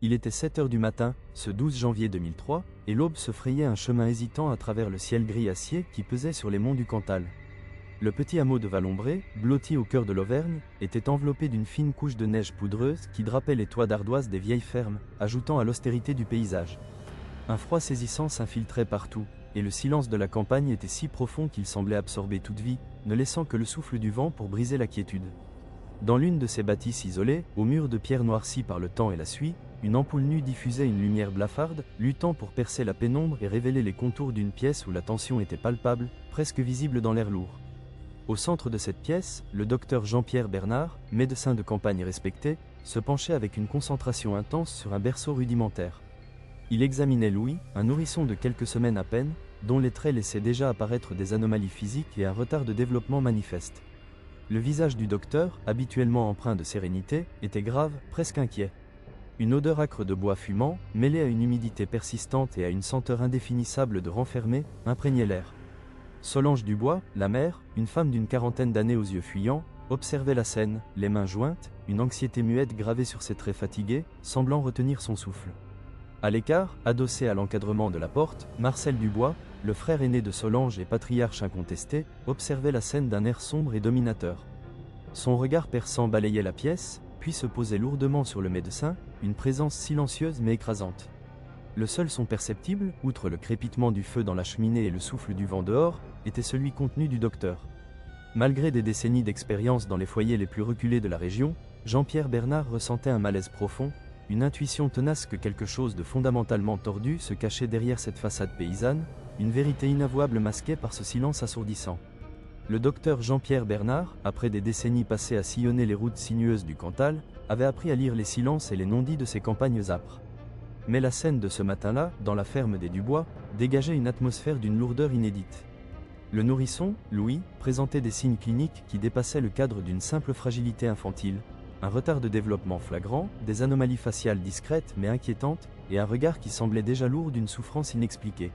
Il était 7 heures du matin, ce 12 janvier 2003, et l'aube se frayait un chemin hésitant à travers le ciel gris acier qui pesait sur les monts du Cantal. Le petit hameau de Valombré, blotti au cœur de l'Auvergne, était enveloppé d'une fine couche de neige poudreuse qui drapait les toits d'ardoise des vieilles fermes, ajoutant à l'austérité du paysage. Un froid saisissant s'infiltrait partout, et le silence de la campagne était si profond qu'il semblait absorber toute vie, ne laissant que le souffle du vent pour briser la quiétude. Dans l'une de ces bâtisses isolées, aux murs de pierre noircis par le temps et la suie, une ampoule nue diffusait une lumière blafarde, luttant pour percer la pénombre et révéler les contours d'une pièce où la tension était palpable, presque visible dans l'air lourd. Au centre de cette pièce, le docteur Jean-Pierre Bernard, médecin de campagne respecté, se penchait avec une concentration intense sur un berceau rudimentaire. Il examinait Louis, un nourrisson de quelques semaines à peine, dont les traits laissaient déjà apparaître des anomalies physiques et un retard de développement manifeste. Le visage du docteur, habituellement empreint de sérénité, était grave, presque inquiet. Une odeur âcre de bois fumant, mêlée à une humidité persistante et à une senteur indéfinissable de renfermé, imprégnait l'air. Solange Dubois, la mère, une femme d'une quarantaine d'années aux yeux fuyants, observait la scène, les mains jointes, une anxiété muette gravée sur ses traits fatigués, semblant retenir son souffle. À l'écart, adossé à l'encadrement de la porte, Marcel Dubois, le frère aîné de Solange et patriarche incontesté, observait la scène d'un air sombre et dominateur. Son regard perçant balayait la pièce, puis se posait lourdement sur le médecin, une présence silencieuse mais écrasante. Le seul son perceptible, outre le crépitement du feu dans la cheminée et le souffle du vent dehors, était celui contenu du docteur. Malgré des décennies d'expérience dans les foyers les plus reculés de la région, Jean-Pierre Bernard ressentait un malaise profond, une intuition tenace que quelque chose de fondamentalement tordu se cachait derrière cette façade paysanne, une vérité inavouable masquée par ce silence assourdissant. Le docteur Jean-Pierre Bernard, après des décennies passées à sillonner les routes sinueuses du Cantal, avait appris à lire les silences et les non-dits de ces campagnes âpres. Mais la scène de ce matin-là, dans la ferme des Dubois, dégageait une atmosphère d'une lourdeur inédite. Le nourrisson, Louis, présentait des signes cliniques qui dépassaient le cadre d'une simple fragilité infantile, un retard de développement flagrant, des anomalies faciales discrètes mais inquiétantes, et un regard qui semblait déjà lourd d'une souffrance inexpliquée.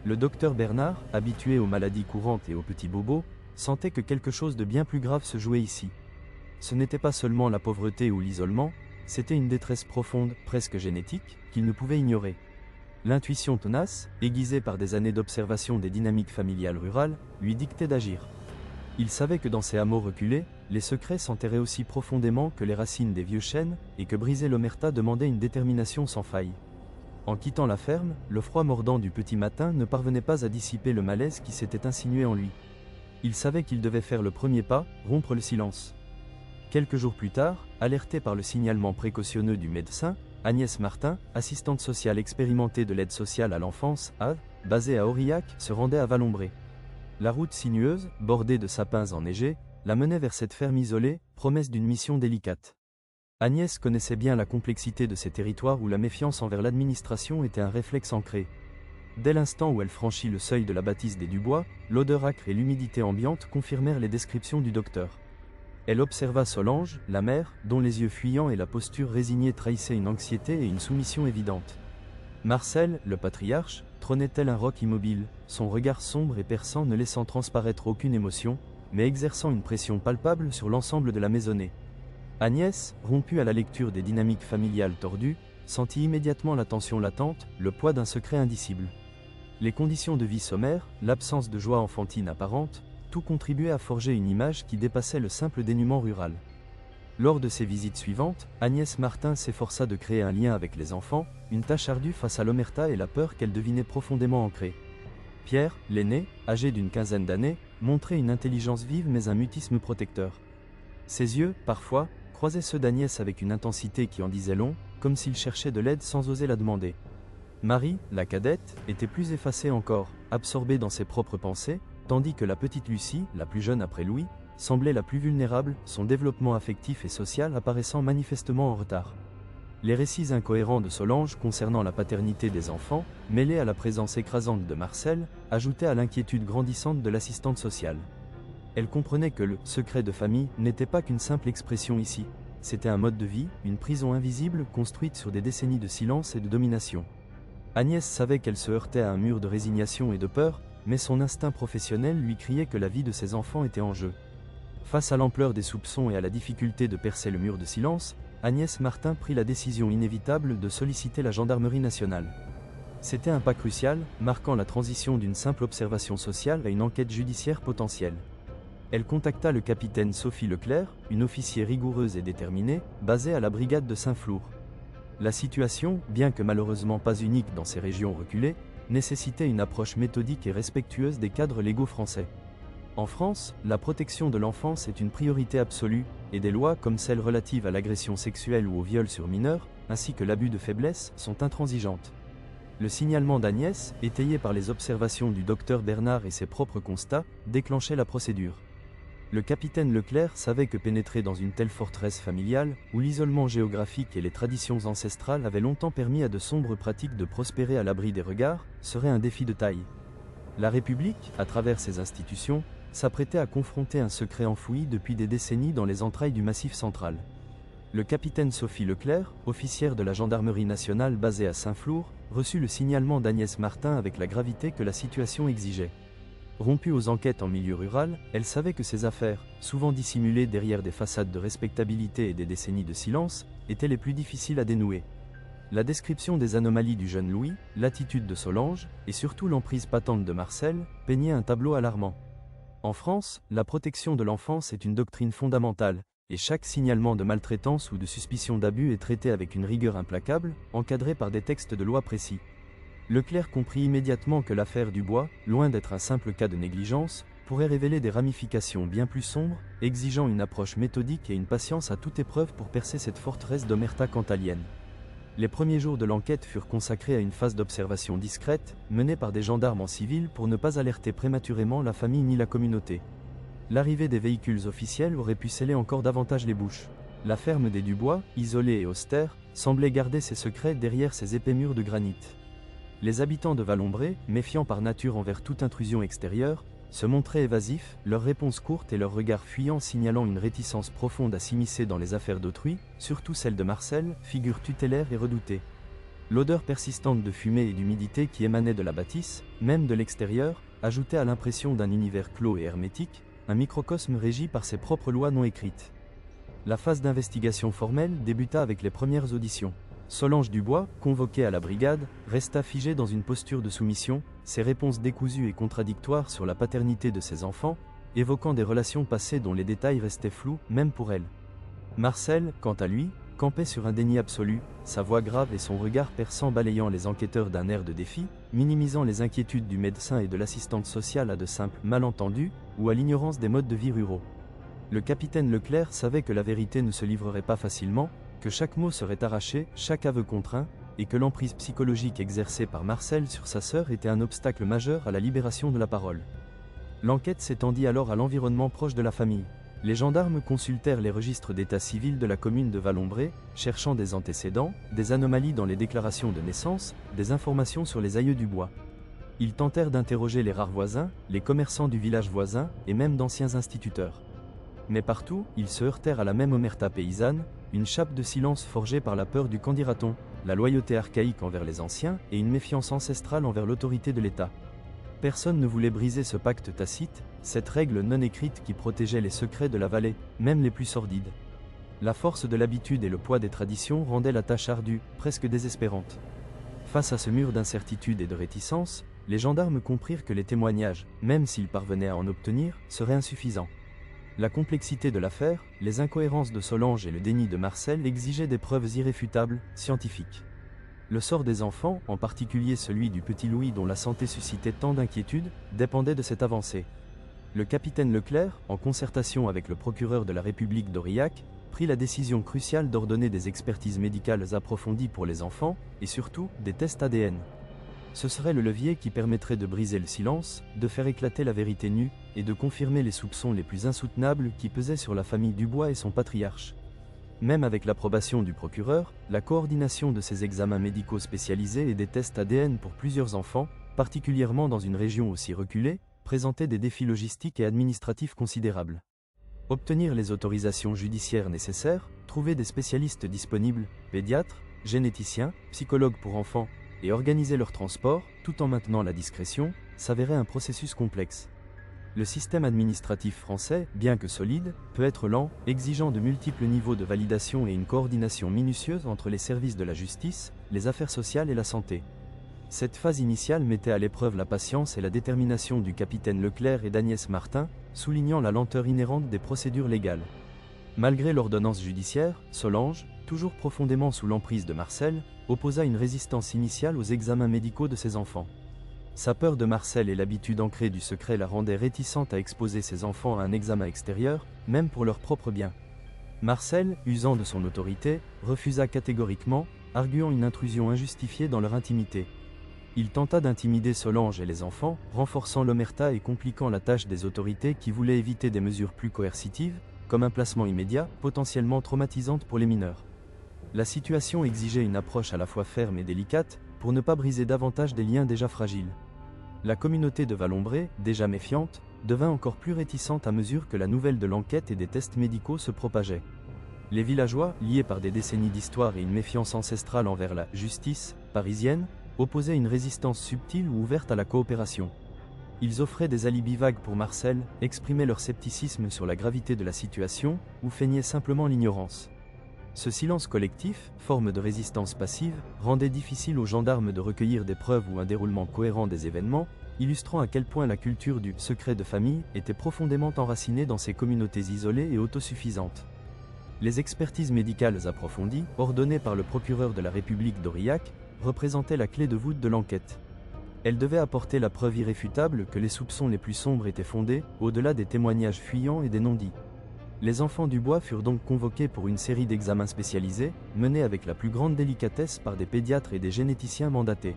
Le docteur Bernard, habitué aux maladies courantes et aux petits bobos, sentait que quelque chose de bien plus grave se jouait ici. Ce n'était pas seulement la pauvreté ou l'isolement, c'était une détresse profonde, presque génétique, qu'il ne pouvait ignorer. L'intuition tenace, aiguisée par des années d'observation des dynamiques familiales rurales, lui dictait d'agir. Il savait que dans ces hameaux reculés, les secrets s'enterraient aussi profondément que les racines des vieux chênes, et que briser l'omerta demandait une détermination sans faille. En quittant la ferme, le froid mordant du petit matin ne parvenait pas à dissiper le malaise qui s'était insinué en lui. Il savait qu'il devait faire le premier pas, rompre le silence. Quelques jours plus tard, alertée par le signalement précautionneux du médecin, Agnès Martin, assistante sociale expérimentée de l'aide sociale à l'enfance, basée à Aurillac, se rendait à Valombré. La route sinueuse, bordée de sapins enneigés, la menait vers cette ferme isolée, promesse d'une mission délicate. Agnès connaissait bien la complexité de ces territoires où la méfiance envers l'administration était un réflexe ancré. Dès l'instant où elle franchit le seuil de la bâtisse des Dubois, l'odeur âcre et l'humidité ambiante confirmèrent les descriptions du docteur. Elle observa Solange, la mère, dont les yeux fuyants et la posture résignée trahissaient une anxiété et une soumission évidente. Marcel, le patriarche, trônait tel un roc immobile, son regard sombre et perçant ne laissant transparaître aucune émotion, mais exerçant une pression palpable sur l'ensemble de la maisonnée. Agnès, rompue à la lecture des dynamiques familiales tordues, sentit immédiatement la tension latente, le poids d'un secret indicible. Les conditions de vie sommaires, l'absence de joie enfantine apparente, tout contribuait à forger une image qui dépassait le simple dénuement rural. Lors de ses visites suivantes, Agnès Martin s'efforça de créer un lien avec les enfants, une tâche ardue face à l'omerta et la peur qu'elle devinait profondément ancrée. Pierre, l'aîné, âgé d'une quinzaine d'années, montrait une intelligence vive mais un mutisme protecteur. Ses yeux, parfois, croisaient ceux d'Agnès avec une intensité qui en disait long, comme s'il cherchait de l'aide sans oser la demander. Marie, la cadette, était plus effacée encore, absorbée dans ses propres pensées, tandis que la petite Lucie, la plus jeune après Louis, semblait la plus vulnérable, son développement affectif et social apparaissant manifestement en retard. Les récits incohérents de Solange concernant la paternité des enfants, mêlés à la présence écrasante de Marcel, ajoutaient à l'inquiétude grandissante de l'assistante sociale. Elle comprenait que le « secret de famille » n'était pas qu'une simple expression ici. C'était un mode de vie, une prison invisible construite sur des décennies de silence et de domination. Agnès savait qu'elle se heurtait à un mur de résignation et de peur, mais son instinct professionnel lui criait que la vie de ses enfants était en jeu. Face à l'ampleur des soupçons et à la difficulté de percer le mur de silence, Agnès Martin prit la décision inévitable de solliciter la gendarmerie nationale. C'était un pas crucial, marquant la transition d'une simple observation sociale à une enquête judiciaire potentielle. Elle contacta le capitaine Sophie Leclerc, une officier rigoureuse et déterminée, basée à la brigade de Saint-Flour. La situation, bien que malheureusement pas unique dans ces régions reculées, nécessitait une approche méthodique et respectueuse des cadres légaux français. En France, la protection de l'enfance est une priorité absolue, et des lois comme celles relatives à l'agression sexuelle ou au viol sur mineurs, ainsi que l'abus de faiblesse, sont intransigeantes. Le signalement d'Agnès, étayé par les observations du docteur Bernard et ses propres constats, déclenchait la procédure. Le capitaine Leclerc savait que pénétrer dans une telle forteresse familiale, où l'isolement géographique et les traditions ancestrales avaient longtemps permis à de sombres pratiques de prospérer à l'abri des regards, serait un défi de taille. La République, à travers ses institutions, s'apprêtait à confronter un secret enfoui depuis des décennies dans les entrailles du Massif central. Le capitaine Sophie Leclerc, officière de la gendarmerie nationale basée à Saint-Flour, reçut le signalement d'Agnès Martin avec la gravité que la situation exigeait. Rompue aux enquêtes en milieu rural, elle savait que ses affaires, souvent dissimulées derrière des façades de respectabilité et des décennies de silence, étaient les plus difficiles à dénouer. La description des anomalies du jeune Louis, l'attitude de Solange, et surtout l'emprise patente de Marcel, peignaient un tableau alarmant. En France, la protection de l'enfance est une doctrine fondamentale, et chaque signalement de maltraitance ou de suspicion d'abus est traité avec une rigueur implacable, encadré par des textes de loi précis. Leclerc comprit immédiatement que l'affaire Dubois, loin d'être un simple cas de négligence, pourrait révéler des ramifications bien plus sombres, exigeant une approche méthodique et une patience à toute épreuve pour percer cette forteresse d'omerta cantalienne. Les premiers jours de l'enquête furent consacrés à une phase d'observation discrète, menée par des gendarmes en civil pour ne pas alerter prématurément la famille ni la communauté. L'arrivée des véhicules officiels aurait pu sceller encore davantage les bouches. La ferme des Dubois, isolée et austère, semblait garder ses secrets derrière ses épais murs de granit. Les habitants de Valombré, méfiants par nature envers toute intrusion extérieure, se montraient évasifs, leurs réponses courtes et leurs regards fuyants signalant une réticence profonde à s'immiscer dans les affaires d'autrui, surtout celle de Marcel, figure tutélaire et redoutée. L'odeur persistante de fumée et d'humidité qui émanait de la bâtisse, même de l'extérieur, ajoutait à l'impression d'un univers clos et hermétique, un microcosme régi par ses propres lois non écrites. La phase d'investigation formelle débuta avec les premières auditions. Solange Dubois, convoquée à la brigade, resta figée dans une posture de soumission, ses réponses décousues et contradictoires sur la paternité de ses enfants, évoquant des relations passées dont les détails restaient flous, même pour elle. Marcel, quant à lui, campait sur un déni absolu, sa voix grave et son regard perçant balayant les enquêteurs d'un air de défi, minimisant les inquiétudes du médecin et de l'assistante sociale à de simples malentendus, ou à l'ignorance des modes de vie ruraux. Le capitaine Leclerc savait que la vérité ne se livrerait pas facilement, que chaque mot serait arraché, chaque aveu contraint, et que l'emprise psychologique exercée par Marcel sur sa sœur était un obstacle majeur à la libération de la parole. L'enquête s'étendit alors à l'environnement proche de la famille. Les gendarmes consultèrent les registres d'état civil de la commune de Valombré, cherchant des antécédents, des anomalies dans les déclarations de naissance, des informations sur les aïeux Dubois. Ils tentèrent d'interroger les rares voisins, les commerçants du village voisin, et même d'anciens instituteurs. Mais partout, ils se heurtèrent à la même omerta paysanne, une chape de silence forgée par la peur du qu'en dira-t-on, la loyauté archaïque envers les anciens et une méfiance ancestrale envers l'autorité de l'État. Personne ne voulait briser ce pacte tacite, cette règle non écrite qui protégeait les secrets de la vallée, même les plus sordides. La force de l'habitude et le poids des traditions rendaient la tâche ardue, presque désespérante. Face à ce mur d'incertitude et de réticence, les gendarmes comprirent que les témoignages, même s'ils parvenaient à en obtenir, seraient insuffisants. La complexité de l'affaire, les incohérences de Solange et le déni de Marcel exigeaient des preuves irréfutables, scientifiques. Le sort des enfants, en particulier celui du petit Louis dont la santé suscitait tant d'inquiétudes, dépendait de cette avancée. Le capitaine Leclerc, en concertation avec le procureur de la République d'Aurillac, prit la décision cruciale d'ordonner des expertises médicales approfondies pour les enfants, et surtout, des tests ADN. Ce serait le levier qui permettrait de briser le silence, de faire éclater la vérité nue, et de confirmer les soupçons les plus insoutenables qui pesaient sur la famille Dubois et son patriarche. Même avec l'approbation du procureur, la coordination de ces examens médicaux spécialisés et des tests ADN pour plusieurs enfants, particulièrement dans une région aussi reculée, présentait des défis logistiques et administratifs considérables. Obtenir les autorisations judiciaires nécessaires, trouver des spécialistes disponibles, pédiatres, généticiens, psychologues pour enfants, et organiser leur transport, tout en maintenant la discrétion, s'avérait un processus complexe. Le système administratif français, bien que solide, peut être lent, exigeant de multiples niveaux de validation et une coordination minutieuse entre les services de la justice, les affaires sociales et la santé. Cette phase initiale mettait à l'épreuve la patience et la détermination du capitaine Leclerc et d'Agnès Martin, soulignant la lenteur inhérente des procédures légales. Malgré l'ordonnance judiciaire, Solange, toujours profondément sous l'emprise de Marcel, opposa une résistance initiale aux examens médicaux de ses enfants. Sa peur de Marcel et l'habitude ancrée du secret la rendaient réticente à exposer ses enfants à un examen extérieur, même pour leur propre bien. Marcel, usant de son autorité, refusa catégoriquement, arguant une intrusion injustifiée dans leur intimité. Il tenta d'intimider Solange et les enfants, renforçant l'omerta et compliquant la tâche des autorités qui voulaient éviter des mesures plus coercitives, comme un placement immédiat, potentiellement traumatisante pour les mineurs. La situation exigeait une approche à la fois ferme et délicate, pour ne pas briser davantage des liens déjà fragiles. La communauté de Valombré, déjà méfiante, devint encore plus réticente à mesure que la nouvelle de l'enquête et des tests médicaux se propageait. Les villageois, liés par des décennies d'histoire et une méfiance ancestrale envers la « justice » parisienne, opposaient une résistance subtile ou ouverte à la coopération. Ils offraient des alibis vagues pour Marcel, exprimaient leur scepticisme sur la gravité de la situation, ou feignaient simplement l'ignorance. Ce silence collectif, forme de résistance passive, rendait difficile aux gendarmes de recueillir des preuves ou un déroulement cohérent des événements, illustrant à quel point la culture du « secret de famille » était profondément enracinée dans ces communautés isolées et autosuffisantes. Les expertises médicales approfondies, ordonnées par le procureur de la République d'Aurillac, représentaient la clé de voûte de l'enquête. Elles devaient apporter la preuve irréfutable que les soupçons les plus sombres étaient fondés, au-delà des témoignages fuyants et des non-dits. Les enfants du bois furent donc convoqués pour une série d'examens spécialisés, menés avec la plus grande délicatesse par des pédiatres et des généticiens mandatés.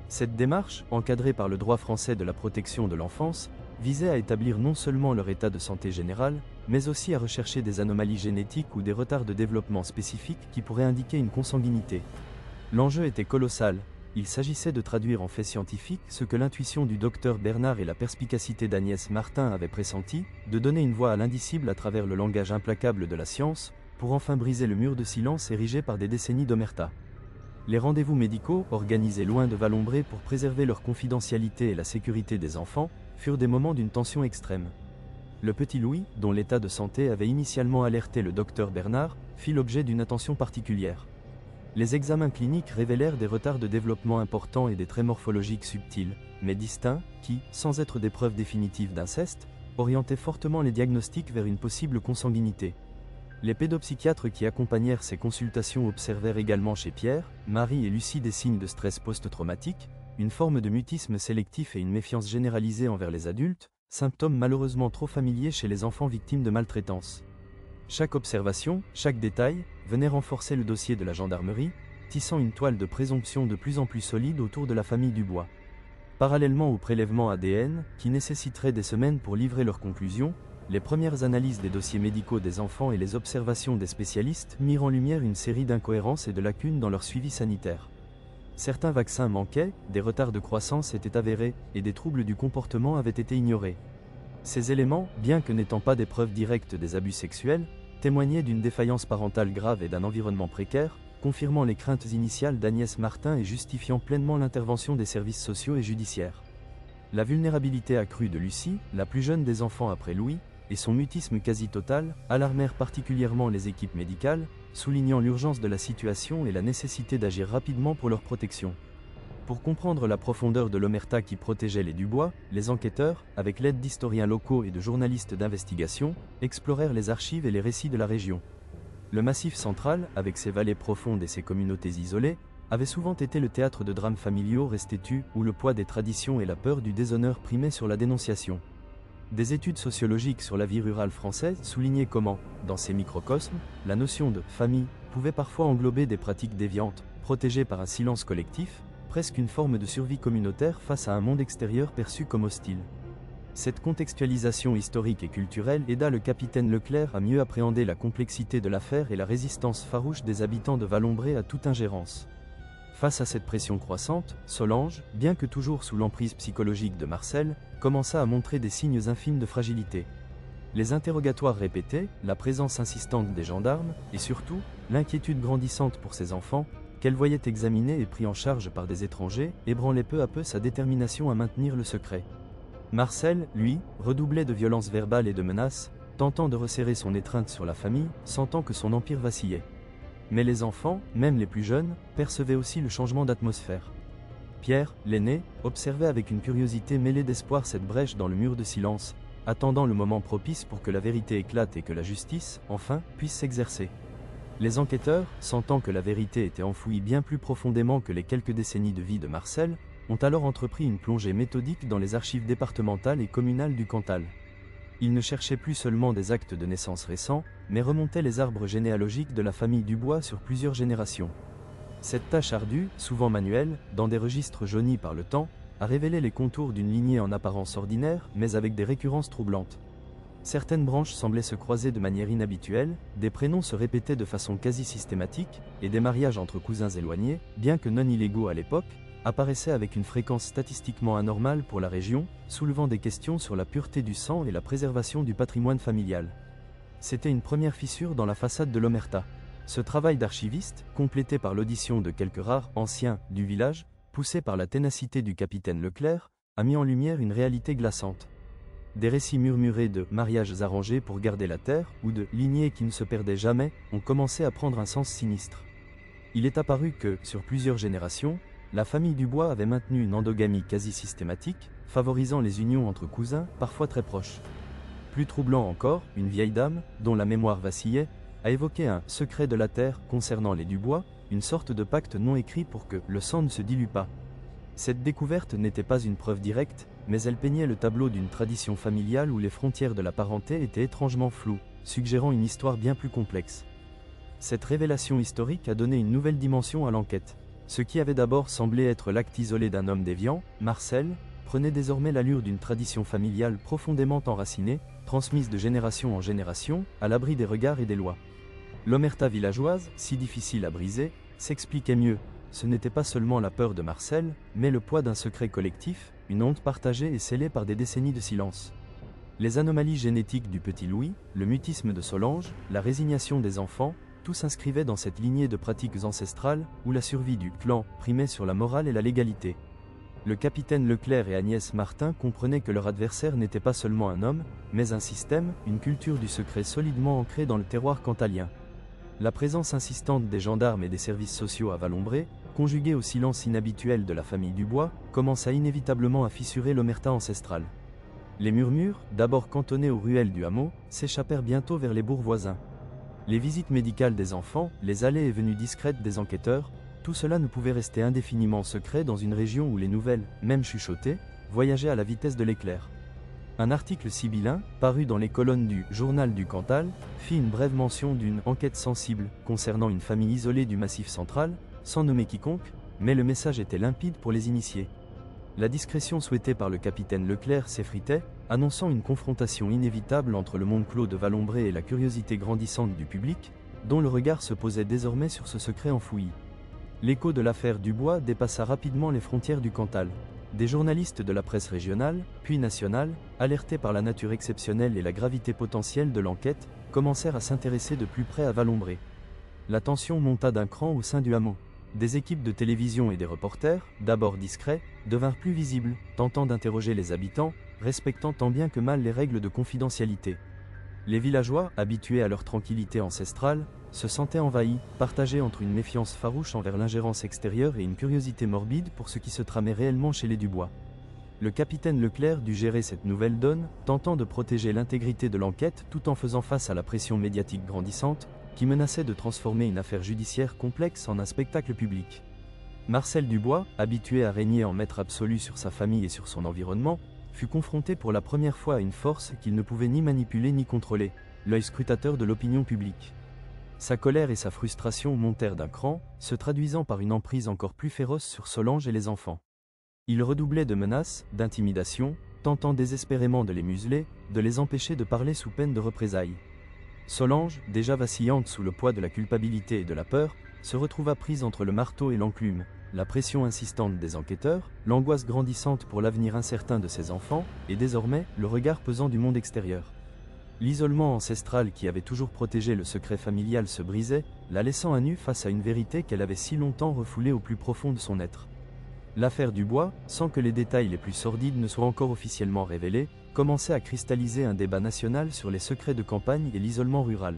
Cette démarche, encadrée par le droit français de la protection de l'enfance, visait à établir non seulement leur état de santé général, mais aussi à rechercher des anomalies génétiques ou des retards de développement spécifiques qui pourraient indiquer une consanguinité. L'enjeu était colossal. Il s'agissait de traduire en faits scientifiques ce que l'intuition du docteur Bernard et la perspicacité d'Agnès Martin avaient pressenti, de donner une voix à l'indicible à travers le langage implacable de la science, pour enfin briser le mur de silence érigé par des décennies d'omerta. Les rendez-vous médicaux, organisés loin de Valombré pour préserver leur confidentialité et la sécurité des enfants, furent des moments d'une tension extrême. Le petit Louis, dont l'état de santé avait initialement alerté le docteur Bernard, fit l'objet d'une attention particulière. Les examens cliniques révélèrent des retards de développement importants et des traits morphologiques subtils, mais distincts, qui, sans être des preuves définitives d'inceste, orientaient fortement les diagnostics vers une possible consanguinité. Les pédopsychiatres qui accompagnèrent ces consultations observèrent également chez Pierre, Marie et Lucie des signes de stress post-traumatique, une forme de mutisme sélectif et une méfiance généralisée envers les adultes, symptômes malheureusement trop familiers chez les enfants victimes de maltraitance. Chaque observation, chaque détail, venait renforcer le dossier de la gendarmerie, tissant une toile de présomption de plus en plus solide autour de la famille Dubois. Parallèlement aux prélèvements ADN, qui nécessiteraient des semaines pour livrer leurs conclusions, les premières analyses des dossiers médicaux des enfants et les observations des spécialistes mirent en lumière une série d'incohérences et de lacunes dans leur suivi sanitaire. Certains vaccins manquaient, des retards de croissance étaient avérés, et des troubles du comportement avaient été ignorés. Ces éléments, bien que n'étant pas des preuves directes des abus sexuels, témoignaient d'une défaillance parentale grave et d'un environnement précaire, confirmant les craintes initiales d'Agnès Martin et justifiant pleinement l'intervention des services sociaux et judiciaires. La vulnérabilité accrue de Lucie, la plus jeune des enfants après Louis, et son mutisme quasi total, alarmèrent particulièrement les équipes médicales, soulignant l'urgence de la situation et la nécessité d'agir rapidement pour leur protection. Pour comprendre la profondeur de l'omerta qui protégeait les Dubois, les enquêteurs, avec l'aide d'historiens locaux et de journalistes d'investigation, explorèrent les archives et les récits de la région. Le Massif central, avec ses vallées profondes et ses communautés isolées, avait souvent été le théâtre de drames familiaux restés tus, où le poids des traditions et la peur du déshonneur primaient sur la dénonciation. Des études sociologiques sur la vie rurale française soulignaient comment, dans ces microcosmes, la notion de « famille » pouvait parfois englober des pratiques déviantes, protégées par un silence collectif, presque une forme de survie communautaire face à un monde extérieur perçu comme hostile. Cette contextualisation historique et culturelle aida le capitaine Leclerc à mieux appréhender la complexité de l'affaire et la résistance farouche des habitants de Valombré à toute ingérence. Face à cette pression croissante, Solange, bien que toujours sous l'emprise psychologique de Marcel, commença à montrer des signes infimes de fragilité. Les interrogatoires répétés, la présence insistante des gendarmes, et surtout, l'inquiétude grandissante pour ses enfants, qu'elle voyait examinés et pris en charge par des étrangers, ébranlait peu à peu sa détermination à maintenir le secret. Marcel, lui, redoublait de violences verbales et de menaces, tentant de resserrer son étreinte sur la famille, sentant que son empire vacillait. Mais les enfants, même les plus jeunes, percevaient aussi le changement d'atmosphère. Pierre, l'aîné, observait avec une curiosité mêlée d'espoir cette brèche dans le mur de silence, attendant le moment propice pour que la vérité éclate et que la justice, enfin, puisse s'exercer. Les enquêteurs, sentant que la vérité était enfouie bien plus profondément que les quelques décennies de vie de Marcel, ont alors entrepris une plongée méthodique dans les archives départementales et communales du Cantal. Ils ne cherchaient plus seulement des actes de naissance récents, mais remontaient les arbres généalogiques de la famille Dubois sur plusieurs générations. Cette tâche ardue, souvent manuelle, dans des registres jaunis par le temps, a révélé les contours d'une lignée en apparence ordinaire, mais avec des récurrences troublantes. Certaines branches semblaient se croiser de manière inhabituelle, des prénoms se répétaient de façon quasi systématique, et des mariages entre cousins éloignés, bien que non illégaux à l'époque, apparaissaient avec une fréquence statistiquement anormale pour la région, soulevant des questions sur la pureté du sang et la préservation du patrimoine familial. C'était une première fissure dans la façade de l'omerta. Ce travail d'archiviste, complété par l'audition de quelques rares anciens du village, poussé par la ténacité du capitaine Leclerc, a mis en lumière une réalité glaçante. Des récits murmurés de mariages arrangés pour garder la terre ou de lignées qui ne se perdaient jamais ont commencé à prendre un sens sinistre. Il est apparu que, sur plusieurs générations, la famille Dubois avait maintenu une endogamie quasi systématique, favorisant les unions entre cousins, parfois très proches. Plus troublant encore, une vieille dame, dont la mémoire vacillait, a évoqué un « secret de la terre » concernant les Dubois, une sorte de pacte non écrit pour que le sang ne se dilue pas. Cette découverte n'était pas une preuve directe, mais elle peignait le tableau d'une tradition familiale où les frontières de la parenté étaient étrangement floues, suggérant une histoire bien plus complexe. Cette révélation historique a donné une nouvelle dimension à l'enquête. Ce qui avait d'abord semblé être l'acte isolé d'un homme déviant, Marcel, prenait désormais l'allure d'une tradition familiale profondément enracinée, transmise de génération en génération, à l'abri des regards et des lois. L'omerta villageoise, si difficile à briser, s'expliquait mieux. Ce n'était pas seulement la peur de Marcel, mais le poids d'un secret collectif, une honte partagée et scellée par des décennies de silence. Les anomalies génétiques du petit Louis, le mutisme de Solange, la résignation des enfants, tout s'inscrivait dans cette lignée de pratiques ancestrales où la survie du clan primait sur la morale et la légalité. Le capitaine Leclerc et Agnès Martin comprenaient que leur adversaire n'était pas seulement un homme, mais un système, une culture du secret solidement ancrée dans le terroir cantalien. La présence insistante des gendarmes et des services sociaux à Valombré, conjuguée au silence inhabituel de la famille Dubois, commença inévitablement à fissurer l'omerta ancestrale. Les murmures, d'abord cantonnés aux ruelles du hameau, s'échappèrent bientôt vers les bourgs voisins. Les visites médicales des enfants, les allées et venues discrètes des enquêteurs, tout cela ne pouvait rester indéfiniment secret dans une région où les nouvelles, même chuchotées, voyageaient à la vitesse de l'éclair. Un article sibyllin, paru dans les colonnes du Journal du Cantal, fit une brève mention d'une enquête sensible concernant une famille isolée du Massif central, sans nommer quiconque, mais le message était limpide pour les initiés. La discrétion souhaitée par le capitaine Leclerc s'effritait, annonçant une confrontation inévitable entre le monde clos de Valombré et la curiosité grandissante du public, dont le regard se posait désormais sur ce secret enfoui. L'écho de l'affaire Dubois dépassa rapidement les frontières du Cantal. Des journalistes de la presse régionale, puis nationale, alertés par la nature exceptionnelle et la gravité potentielle de l'enquête, commencèrent à s'intéresser de plus près à Valombré. La tension monta d'un cran au sein du hameau. Des équipes de télévision et des reporters, d'abord discrets, devinrent plus visibles, tentant d'interroger les habitants, respectant tant bien que mal les règles de confidentialité. Les villageois, habitués à leur tranquillité ancestrale, se sentaient envahis, partagés entre une méfiance farouche envers l'ingérence extérieure et une curiosité morbide pour ce qui se tramait réellement chez les Dubois. Le capitaine Leclerc dut gérer cette nouvelle donne, tentant de protéger l'intégrité de l'enquête tout en faisant face à la pression médiatique grandissante, qui menaçait de transformer une affaire judiciaire complexe en un spectacle public. Marcel Dubois, habitué à régner en maître absolu sur sa famille et sur son environnement, fut confronté pour la première fois à une force qu'il ne pouvait ni manipuler ni contrôler, l'œil scrutateur de l'opinion publique. Sa colère et sa frustration montèrent d'un cran, se traduisant par une emprise encore plus féroce sur Solange et les enfants. Il redoublait de menaces, d'intimidations, tentant désespérément de les museler, de les empêcher de parler sous peine de représailles. Solange, déjà vacillante sous le poids de la culpabilité et de la peur, se retrouva prise entre le marteau et l'enclume, la pression insistante des enquêteurs, l'angoisse grandissante pour l'avenir incertain de ses enfants, et désormais, le regard pesant du monde extérieur. L'isolement ancestral qui avait toujours protégé le secret familial se brisait, la laissant à nu face à une vérité qu'elle avait si longtemps refoulée au plus profond de son être. L'affaire Dubois, sans que les détails les plus sordides ne soient encore officiellement révélés, commençait à cristalliser un débat national sur les secrets de campagne et l'isolement rural.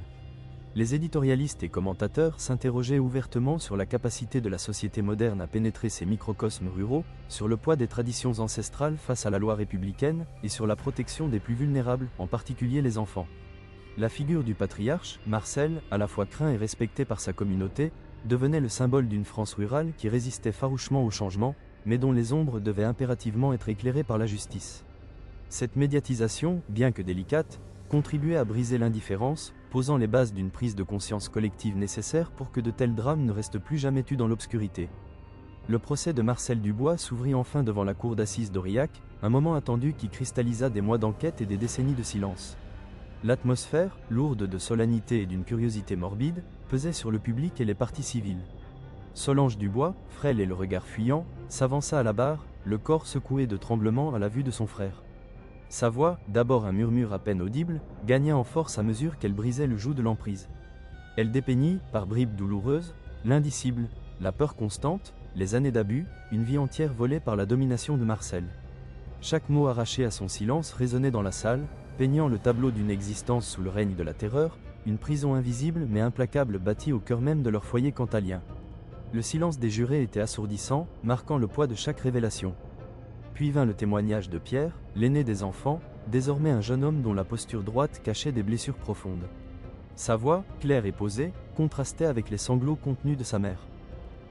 Les éditorialistes et commentateurs s'interrogeaient ouvertement sur la capacité de la société moderne à pénétrer ces microcosmes ruraux, sur le poids des traditions ancestrales face à la loi républicaine, et sur la protection des plus vulnérables, en particulier les enfants. La figure du patriarche, Marcel, à la fois craint et respecté par sa communauté, devenait le symbole d'une France rurale qui résistait farouchement au changement, mais dont les ombres devaient impérativement être éclairées par la justice. Cette médiatisation, bien que délicate, contribuait à briser l'indifférence, posant les bases d'une prise de conscience collective nécessaire pour que de tels drames ne restent plus jamais tus dans l'obscurité. Le procès de Marcel Dubois s'ouvrit enfin devant la cour d'assises d'Aurillac, un moment attendu qui cristallisa des mois d'enquête et des décennies de silence. L'atmosphère, lourde de solennité et d'une curiosité morbide, pesait sur le public et les parties civiles. Solange Dubois, frêle et le regard fuyant, s'avança à la barre, le corps secoué de tremblements à la vue de son frère. Sa voix, d'abord un murmure à peine audible, gagna en force à mesure qu'elle brisait le joug de l'emprise. Elle dépeignit, par bribes douloureuses, l'indicible, la peur constante, les années d'abus, une vie entière volée par la domination de Marcel. Chaque mot arraché à son silence résonnait dans la salle, peignant le tableau d'une existence sous le règne de la terreur, une prison invisible mais implacable bâtie au cœur même de leur foyer cantalien. Le silence des jurés était assourdissant, marquant le poids de chaque révélation. Puis vint le témoignage de Pierre, l'aîné des enfants, désormais un jeune homme dont la posture droite cachait des blessures profondes. Sa voix, claire et posée, contrastait avec les sanglots contenus de sa mère.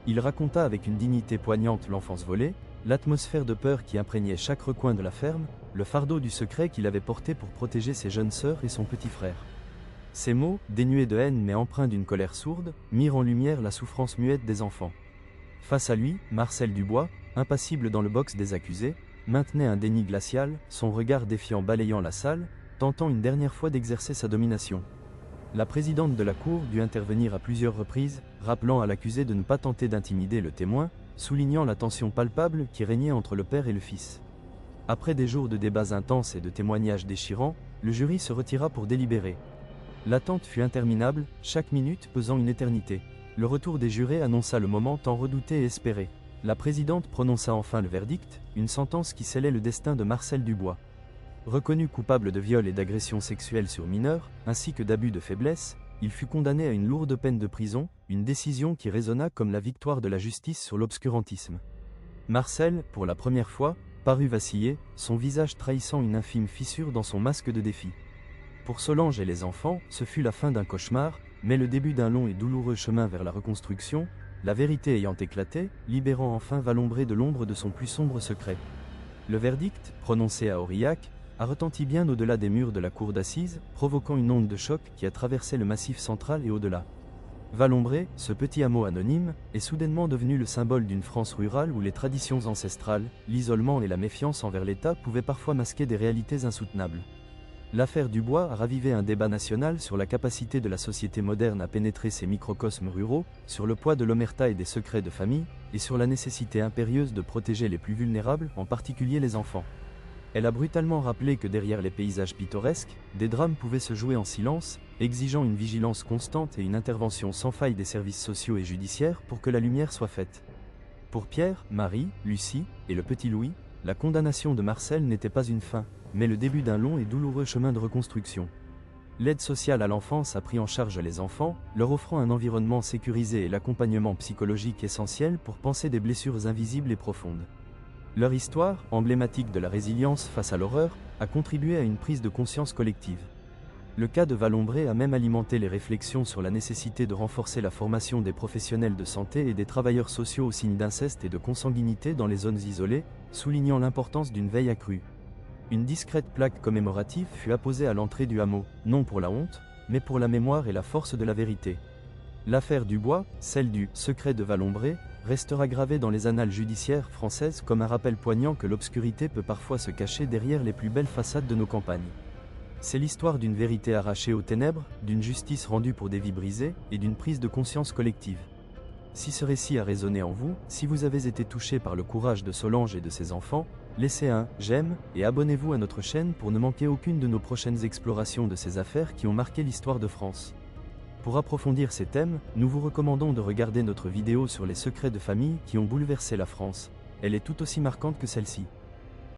Il raconta avec une dignité poignante l'enfance volée, l'atmosphère de peur qui imprégnait chaque recoin de la ferme, le fardeau du secret qu'il avait porté pour protéger ses jeunes sœurs et son petit frère. Ces mots, dénués de haine mais empreints d'une colère sourde, mirent en lumière la souffrance muette des enfants. Face à lui, Marcel Dubois, impassible dans le box des accusés, maintenait un déni glacial, son regard défiant balayant la salle, tentant une dernière fois d'exercer sa domination. La présidente de la cour dut intervenir à plusieurs reprises, rappelant à l'accusé de ne pas tenter d'intimider le témoin, soulignant la tension palpable qui régnait entre le père et le fils. Après des jours de débats intenses et de témoignages déchirants, le jury se retira pour délibérer. L'attente fut interminable, chaque minute pesant une éternité. Le retour des jurés annonça le moment tant redouté et espéré. La présidente prononça enfin le verdict, une sentence qui scellait le destin de Marcel Dubois. Reconnu coupable de viol et d'agression sexuelle sur mineurs, ainsi que d'abus de faiblesse, il fut condamné à une lourde peine de prison, une décision qui résonna comme la victoire de la justice sur l'obscurantisme. Marcel, pour la première fois, parut vaciller, son visage trahissant une infime fissure dans son masque de défi. Pour Solange et les enfants, ce fut la fin d'un cauchemar, mais le début d'un long et douloureux chemin vers la reconstruction, la vérité ayant éclaté, libérant enfin Valombré de l'ombre de son plus sombre secret. Le verdict, prononcé à Aurillac, a retenti bien au-delà des murs de la cour d'assises, provoquant une onde de choc qui a traversé le massif central et au-delà. Valombré, ce petit hameau anonyme, est soudainement devenu le symbole d'une France rurale où les traditions ancestrales, l'isolement et la méfiance envers l'État pouvaient parfois masquer des réalités insoutenables. L'affaire Dubois a ravivé un débat national sur la capacité de la société moderne à pénétrer ces microcosmes ruraux, sur le poids de l'omerta et des secrets de famille, et sur la nécessité impérieuse de protéger les plus vulnérables, en particulier les enfants. Elle a brutalement rappelé que derrière les paysages pittoresques, des drames pouvaient se jouer en silence, exigeant une vigilance constante et une intervention sans faille des services sociaux et judiciaires pour que la lumière soit faite. Pour Pierre, Marie, Lucie et le petit Louis, la condamnation de Marcel n'était pas une fin, mais le début d'un long et douloureux chemin de reconstruction. L'aide sociale à l'enfance a pris en charge les enfants, leur offrant un environnement sécurisé et l'accompagnement psychologique essentiel pour panser des blessures invisibles et profondes. Leur histoire, emblématique de la résilience face à l'horreur, a contribué à une prise de conscience collective. Le cas de Valombré a même alimenté les réflexions sur la nécessité de renforcer la formation des professionnels de santé et des travailleurs sociaux aux signes d'inceste et de consanguinité dans les zones isolées, soulignant l'importance d'une veille accrue. Une discrète plaque commémorative fut apposée à l'entrée du hameau, non pour la honte, mais pour la mémoire et la force de la vérité. L'affaire Dubois, celle du « secret de Valombré », restera gravée dans les annales judiciaires françaises comme un rappel poignant que l'obscurité peut parfois se cacher derrière les plus belles façades de nos campagnes. C'est l'histoire d'une vérité arrachée aux ténèbres, d'une justice rendue pour des vies brisées, et d'une prise de conscience collective. Si ce récit a résonné en vous, si vous avez été touché par le courage de Solange et de ses enfants, laissez un « j'aime » et abonnez-vous à notre chaîne pour ne manquer aucune de nos prochaines explorations de ces affaires qui ont marqué l'histoire de France. Pour approfondir ces thèmes, nous vous recommandons de regarder notre vidéo sur les secrets de famille qui ont bouleversé la France. elle est tout aussi marquante que celle-ci.